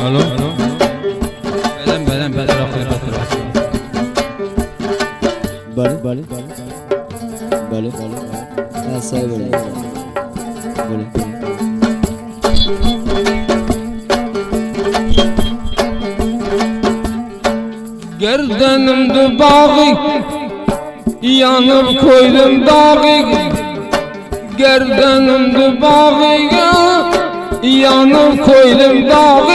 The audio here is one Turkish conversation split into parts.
Alo. Belen Bale. Ha say böyle. Gerdanımdı bağı, yanıp koydum dağı. Gerdanımdı bağı, yanıp koydum dağı.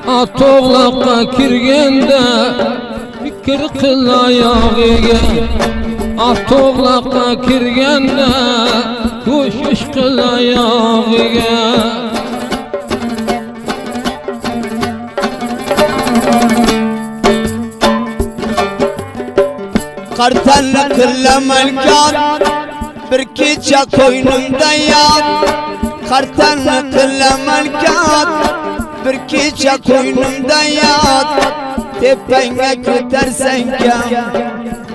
Atoğlakka kirgende fikir kıl ayağıga. Atoğlakka kirgende koşuş kıl ayağıga. Kartallı kılla melkan bir kecha koynumda yat. Kartallı kılla melkan bir kecha koynumda yat. Tepenge kötersen gel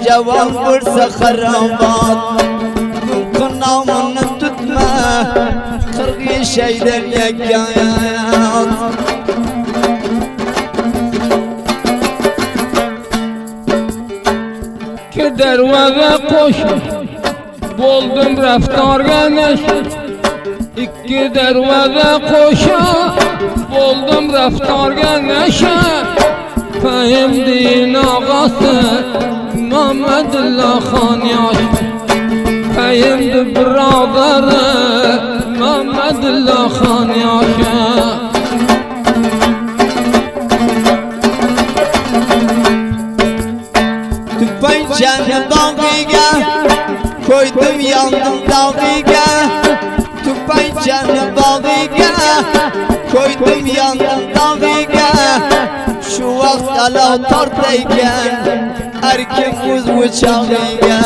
cevan vursa harabat. Kınamını tutma kırgı şeyler yakayat. Dervaza koş, buldum raftarga neş. İki dervaza koşa, buldum raftarga neşe. Fehimdiğin ağası Mehmedullah Khan yaş. Fehimdi biraderi Mehmedullah Khan yaşa. Tüppençeni dağıga koydum yandım dağıga. Tüppençeni dağıga koydum yandım dağıga. Şu vakt ala tartayken erkek uz uçağıga.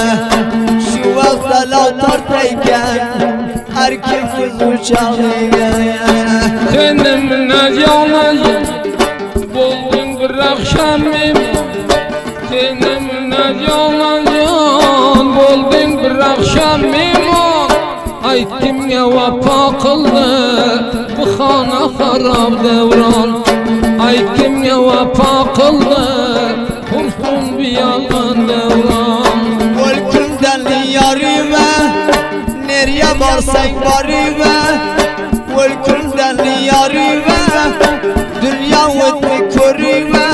Şu vakt ala tartayken erkek uz uçağıga. Senin ne canın buldun bir akşamım. Senin ne canın buldun bir akşamım. Ayttim ya vapa kıldı bu xana harab devran. Ayttim ya vapa kıldı kursun bir yalan devran. Volkümden yarime nereye varsan varime. Volkümden yarime dünya ötme körüme.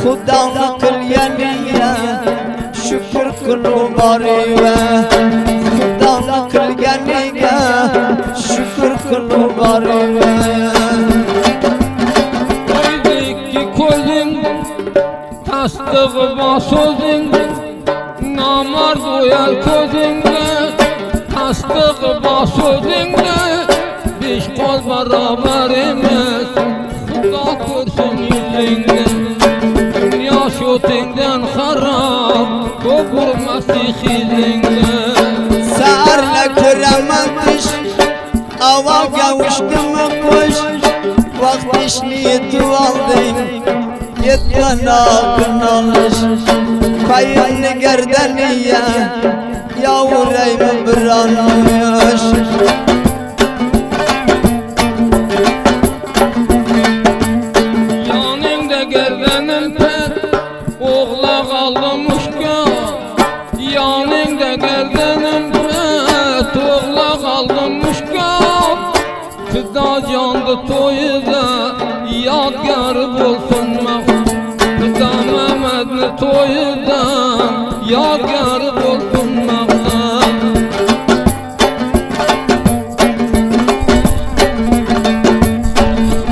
Khudamı kıl yeniye şükür kıl barime. Khudamı kıl yeniye şükür kıl barime. Koyduk ki koydun tasdığı basodun. Namar doyar közünde tasdığı basodunde. Beş kol beraberimiz Kuda görsün yüzünde. Dünya şotinden harap Kopur Mesih'inde. Sağırla köremem kış ava kavuştum kuş. Vakt işliği aldın yetken akın alış. Kayınlı gerdeniye yavrayım bir anmış. Yanımda gerdenim pek oğla kalmışka. Yanımda gerdenim pek oğla kalmışka. Fıda candı toyuda yadgar bulsun mağ. Fıda Mehmet'li toyuda yadgar bulsun mağ.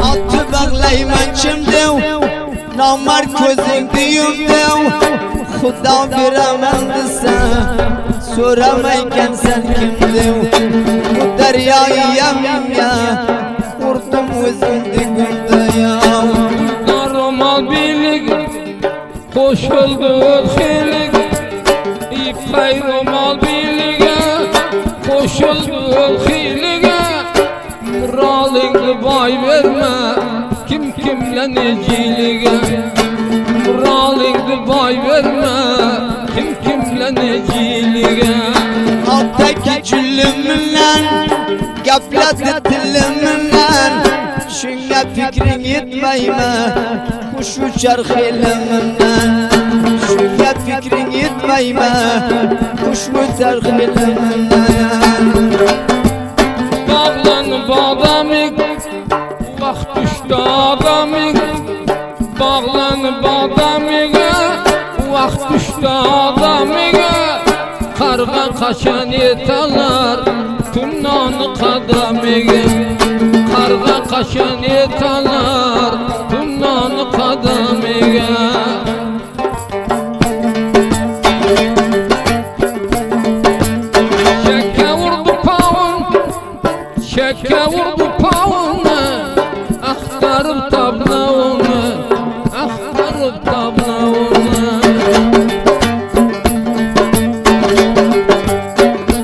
Altı bağlayman çimdev namar közün düğümdev. Xuda biramem sen soramayken sen kimdev. Bu deryayı yemim ya vurdum özün digimde ya. Normal birlik koşuldu ölçilik. İpey romal birliğe koşuldu ölçiliğe. Muralingli bay verme kim kimle neciliğe. Muralingli bay verme kim kimle neciliğe. Alttaki cüllümle gapledi tilimden, şunga fikrin yetmeyme, kuş uçar hilimden. Şunga fikrin yetmeyme, kuş uçar hilimden. Bağlanıp adamı, vaxt düştü adamı. Bağlanıp adamı, vaxt düştü adamı. Karga kaçan yetalar, tümnanı kadamı. Karga kaçan yetalar, tümnanı kadamı. Şekke vurdu pavunu, aktarıp tablağını, aktarıp tablağını.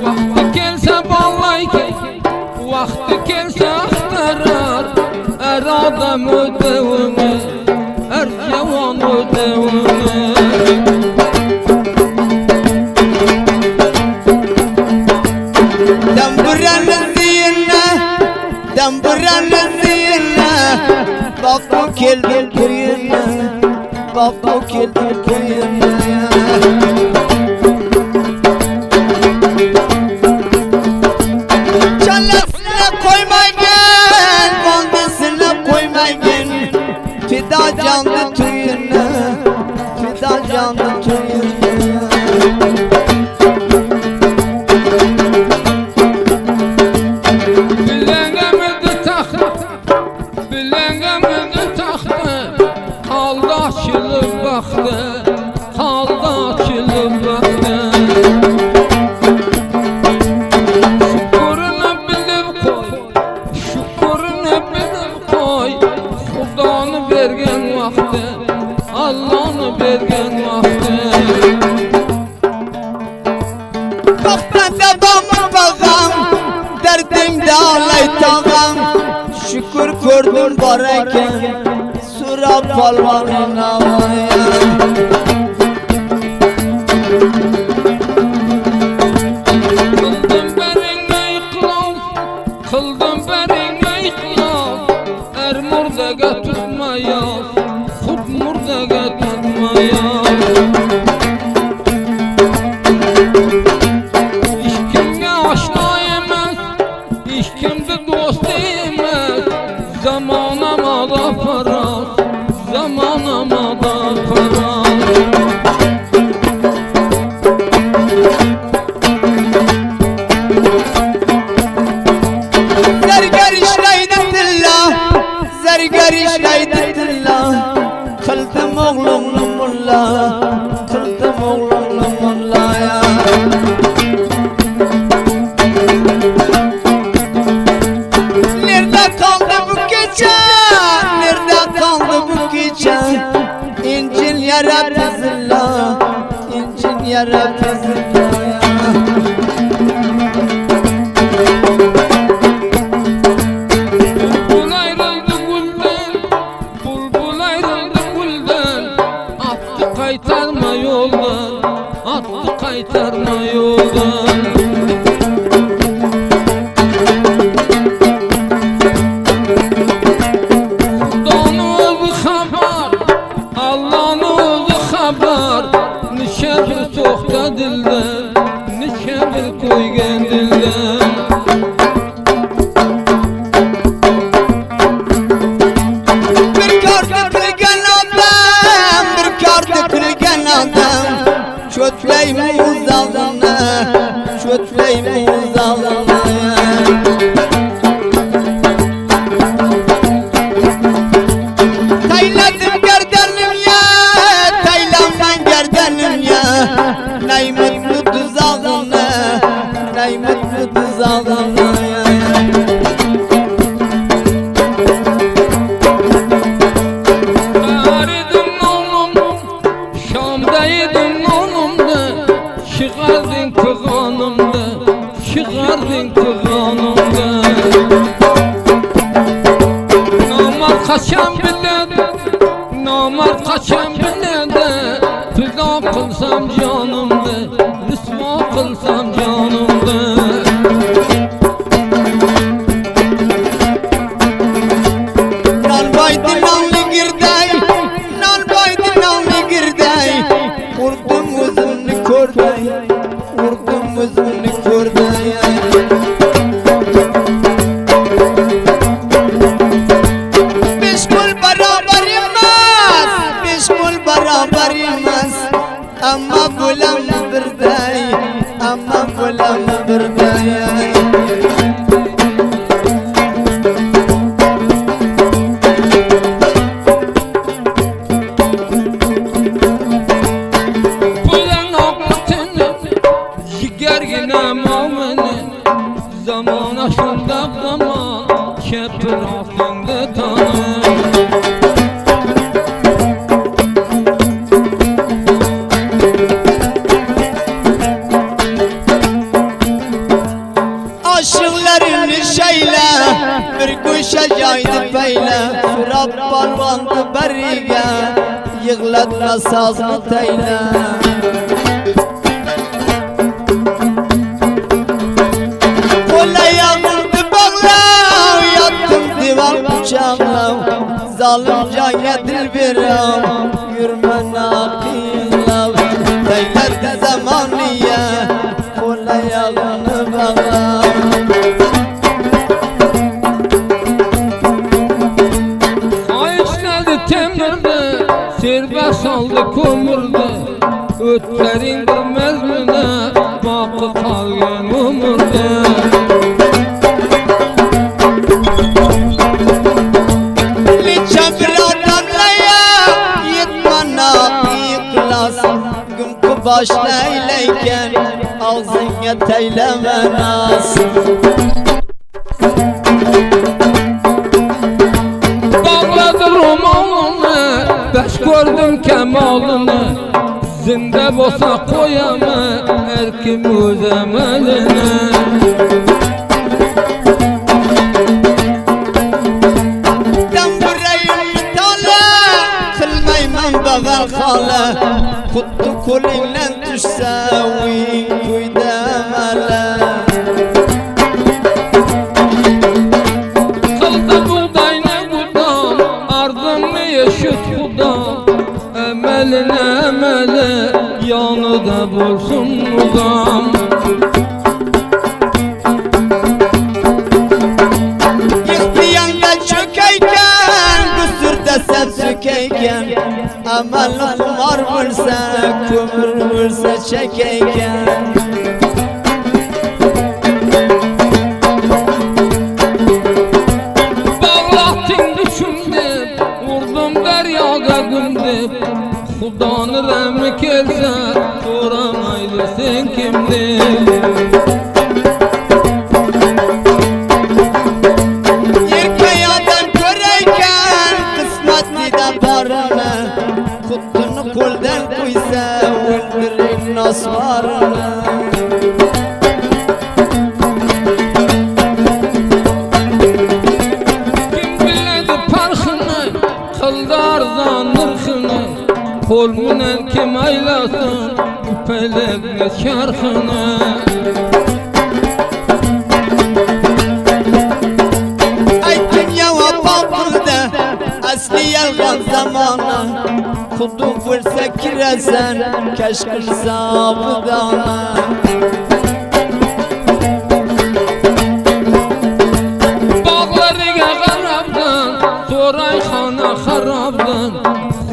Vakti gelse bağlayken, vakti gelse aktarar, er adam ödevini, er cavan ödevini. Buranın zihine, bak bu keldi kuyuna, bak bu keldi kuyuna. Çalasına koymayın, bondasına koymayın, fida canlı tuyuna, fida canlı tuyuna. Açılıp baktı, kaldı açılıp baktı. Şükürünü bilip koy, şükürünü bilip koy. Xudanı bergen vakti, Allah'ını bergen vakti. Bakmada bağım bağım, derdimde ağlay tağım. Şükür gördüm bareken, sura palvanın havaya. Kıldım berine iklas, kıldım berine iklas. Er murdaga tutmayaz, xud murdaga tutmayaz. İşkimge aşna emas, işkimde dost emas. Zamanama da paraz, zamanama da paraz. Zerger işleydi tilla, zerger işleydi tilla. Kıldım oğlumlu mulla, kıldım oğlumlu mullaya. Nerede kaldı bu gece, nerede kaldı bu gece? İncil yara pezilla, incil yara pezilla. Bulbul ayrıldı gülden, bulbul ayrıldı gülden. Attı kaytarma yoldan, attı kaytarma yoldan. Nişe bir soğukta dilden, nişe bir koygen dilden. Bir kardı kılgen adam, bir kardı kılgen adam. Çötleyim uzalına, çötleyim uzalına. Tayladım gerdenim ya, taylamdan gerdenim ya. Ney mutlu düzalına, ney mutlu düzalına ya. Ağrıdım oğlum, Şam'daydım oğlumda. Çıkardın kızanımda, çıkardın kızanımda. Namar kaçan biled, namar kaçan biled. Fida kılsam canımda, rüsva kılsam canımda. kepir altında tanır. Aşıklarını şeyle bir kuşa caydı peyle Surab balvandı berige yığlatma sazını teyle Kola yağmurdu bağlav yattım divan bıçağlav Zalim cahine dilbiram yürüme nakılav Teyledi zamaniye kola yağını bağlav Serbe saldı kömürde Ötlerin bilmez mi ne Bakı kalgan umurda Liçem bir adamlaya Yetmana yıklas Gümkü başlayleyken Ağzına teyleme nasıl Bağladı romanını Beş gördüm kemalını Zinde bosa koyamı Erkim öz emeline Kale kutlu kulinle düşse kuydemele Kıldı buğdayla budam Ardımı yeşit budam Emeline emeli Yanı da bulsun budam Yıktıyanda çökeyken Kusur sen sökeyken Aman kumar vursa Kömür vursa çekeyken Bağlattın düşündüm Vurdum deryaga gündüm Kudanı remi kelse Soramaylı sen kimdin Yirkeyadan köreyken Kısmetli barına Kuttunu koldan kuysa Öldürün nasvarına Kim biledi parxını Kıldı arzan nırxını Kolmunen kim aylasın Pelekle çarxını Asli yalgan zamana Kudu vursa kiresen Keşkül sabıdana Bağlarıga qarabdan Sorayxana xarabdan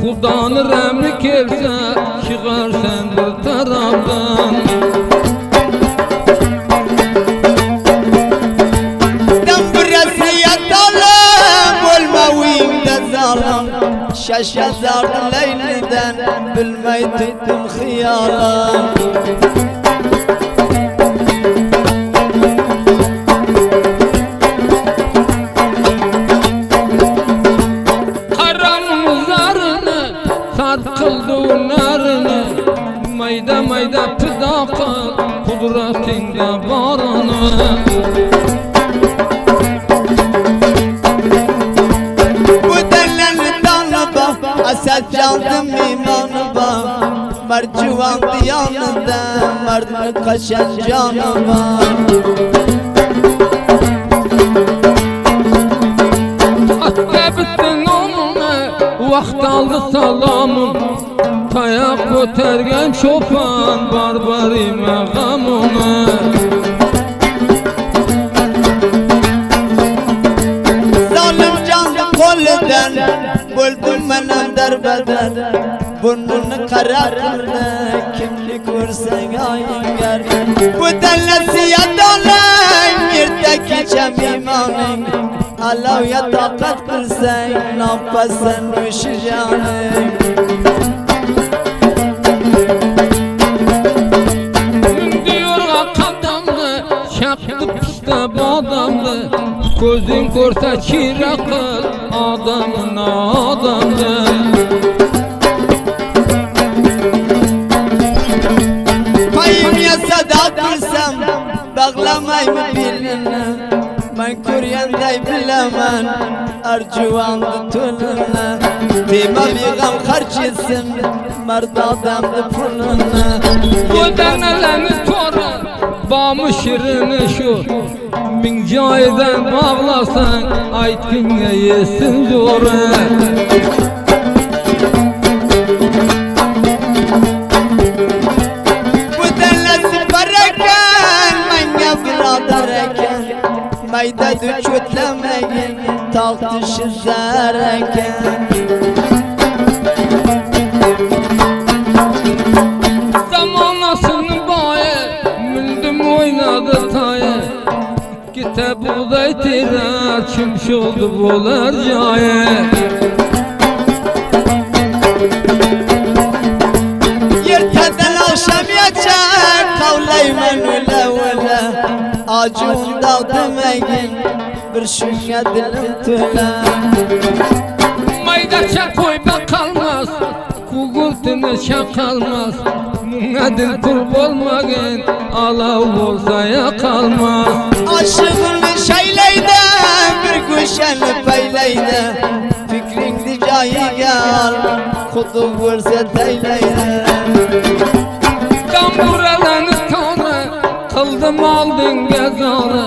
Xudanı rəmi kelsə Çıqar sən bir tarafdan Şaşazardı Leyli'den Bilmeyi tuttum hıyala Karanın zarını Sart kıldı narını Mayda mayda pıdaka Kudretinde barını Asad candım imanı var Mercivan diyanında Merdini kaşan canı var Atla bittin onunla Vaxt aldı salamın Tayak götərgən çopan Barbari məqamını Zalim canlı koliden Buldum benim derbeder Burnunu kara kırdı Kimlik vursan ayıngar Bu delesiyet olan Yerdeki çem imanın Alavya takat kırsan Nampasen üşüyanın Diyor kadamlı Şaktı piste badamlı Gözün korsa çırak kıl adamın adamdır. Payım yasa da dursam bağlamay mı biline? Ben kuryanday bilemem arjuvandı tülüne. Dima bir gam harcısın mard adamdı puluna. Bu deneleni tora bağımı şirini şu bin caydan bağlasan aytkinge yesin zoru. Bu denlesi barakan manya birader eken mayda düşütlemeyin tahtı şizareken. Zamanasını baye müldüm oynadı taye. Gite buğday tira çimş oldu bolar caye. Yerteden akşam yaşar kavlayman öyle öyle. Acım dağdımeyin bir şünya dilim tüle. Maydaça koyma kalmaz, kugultini şakalmaz. Munadil kurb olmagin, alav olsa yakalmaz. Aşığını şeyleyde bir güşeni peyleyde. Fikrin dicayı gel kudu fırsat eyleyde. Damburalanı tanı, kıldım aldın gezarı.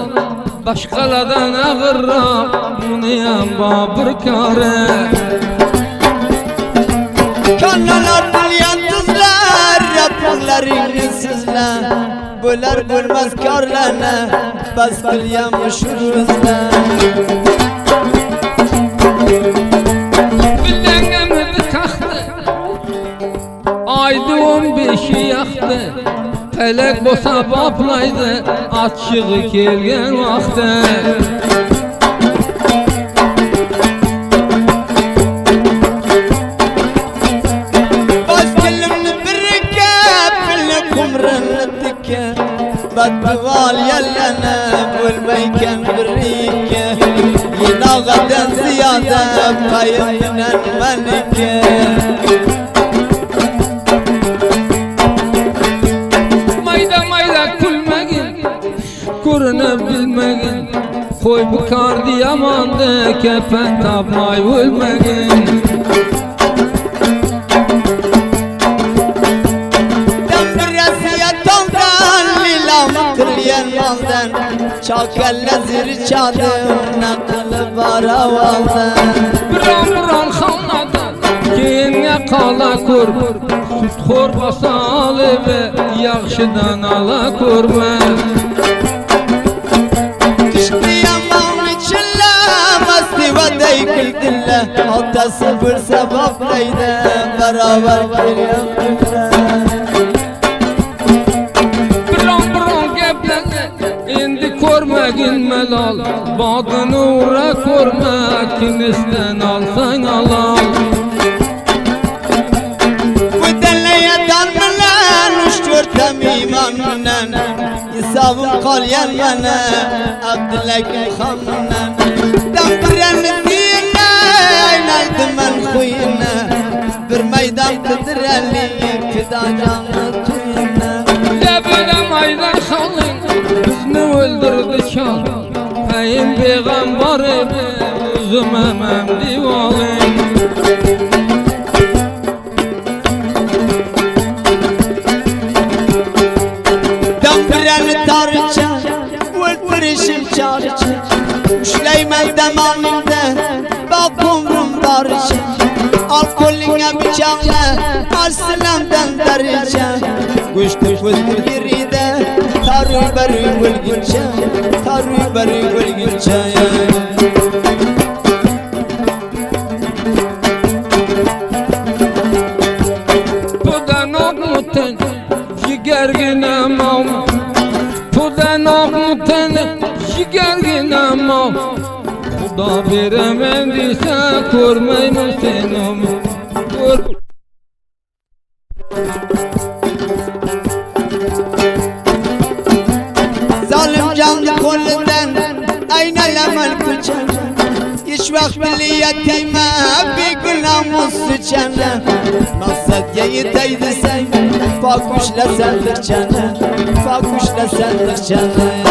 Başkalardan ağırra, muniyam babır kare. Kanalardan yalnızlar, raporlarını sizler. Böler bölmez karlarına, bastır yamışırızlar. Bilengemedi taktı, aydı 15'i yaktı. Felek bosa bablaydı, açığı kelgen vakti. Batval yellene bulmayken birike. Yine gaden ziyade payından melike. Mayda mayda kulmagin, kurunu bilmegin. Koy bu kardi yamandı, kefen tapmay ölmegin. Çakelle ziri çadır naklı baravaldan. Buram xalnadan keyinge qala kur. Sütxor basal ve yaxşıdan ala kurma. Düştü yaman içinle mastiva deykil dille. Altası bir sebepleydi beraber geliyor. Görmegin melal, bağını uğra görme, kimisten alsan alal. Bu denleye darmılan, üç dörtem imanla. İsabım kalyan yana, Abdülhakim Han'la. Dampirenin diyine, aynaydım ben kuyuna. Bir meydan kıdıreli, fida canlı tuyuna. Lebele maydan kalın, bizni öldürdü çal. Peyim peygamber idi, özüm emem divalin. Dampirenin tarıça, öldürüşüm çarıça. Üşleymen demanında, bak umrum darıça. Alkolüne bıçakla, aslandan darıça. Güçlü fıstı giride, tarı barı gülgünce, tarı barı gülgünce. Pudan okmuten, jigergine mav. Pudan okmuten, jigergine mav. Kuda veremediyse görmeyim seni. Zalim canlı kolundan aynalama emel küçen hiç vakt bile yetime bir gün namus sıçan maksat yeyiteydi sen fakuşla sendir çene fakuşla sendir çene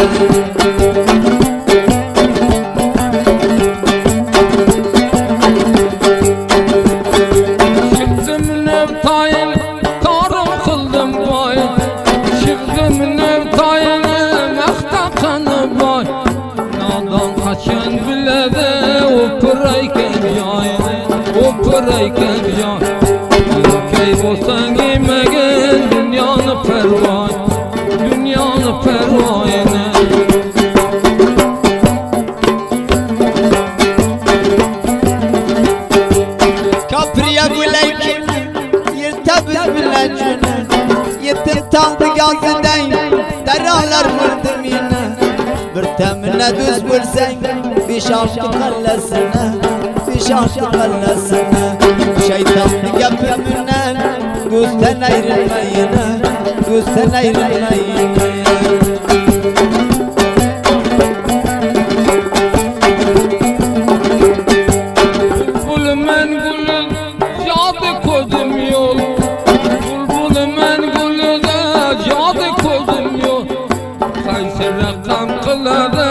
Çıktım nevtayın tarım kıldım boy Çıktım nevtayın mehta kanı boy Nadan kaçan bile de o pırayken yayını O pırayken yayını Keyf olsan yemeğin dünyanı pervay Dünyanı pervayını Kapriye güleykim yırtabız bilacını Yetim taldı gaziden deralar vurdum yine Bir temine düz vursen bir şarkı kallesine Bir şarkı kallesine Şeytanlık yapımından gözden ayrılma yine Gözden ayrılma yine Rakam kıladı